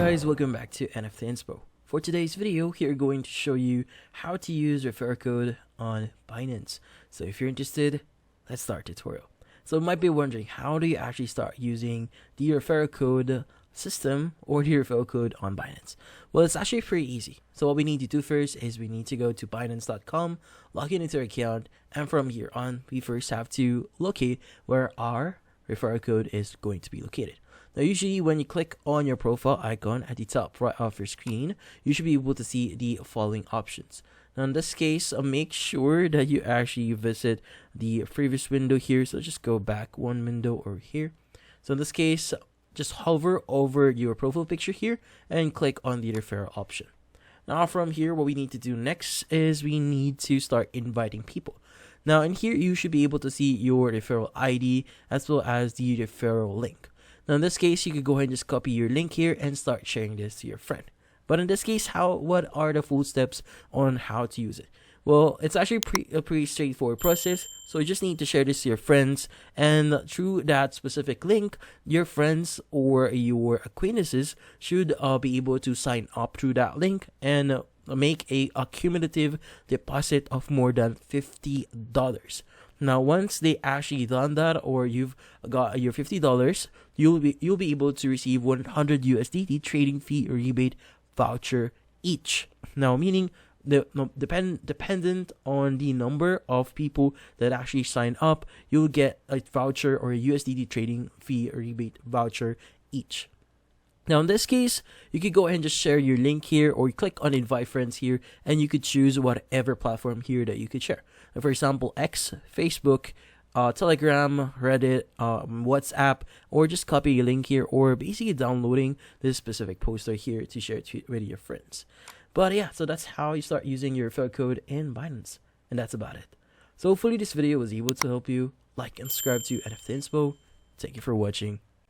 guys, welcome back to NFT Inspo. For today's video, here we're going to show you how to use referral code on Binance. So if you're interested, let's start the tutorial. So you might be wondering, how do you actually start using the referral code system or the referral code on Binance? Well, it's actually pretty easy. So what we need to do first is we need to go to Binance.com, log in into our account, and from here on, we first have to locate where our referral code is going to be located. Now, usually when you click on your profile icon at the top right of your screen, you should be able to see the following options. Now, in this case, make sure that you actually visit the previous window here. So just go back one window over here. So in this case, just hover over your profile picture here and click on the referral option. Now, from here, what we need to do next is we need to start inviting people. Now, in here, you should be able to see your referral ID as well as the referral link. Now, in this case, you could go ahead and just copy your link here and start sharing this to your friend. But in this case, what are the full steps on how to use it? Well, it's actually a pretty straightforward process. So you just need to share this to your friends, and through that specific link, your friends or your acquaintances should be able to sign up through that link and make a cumulative deposit of more than $50. Now, once they actually done that, or you've got your $50, you'll be able to receive 100 USDT trading fee rebate voucher each. Now, meaning dependent on the number of people that actually sign up, you'll get a voucher or a USDT trading fee rebate voucher each. Now, in this case, you could go ahead and just share your link here, or you click on invite friends here, and you could choose whatever platform here that you could share. For example, X, Facebook, Telegram, Reddit, WhatsApp, or just copy your link here, or basically downloading this specific poster here to share it with your friends. But yeah, so that's how you start using your referral code in Binance, and that's about it. So hopefully this video was able to help you. Like and subscribe to NFT Inspo. Thank you for watching.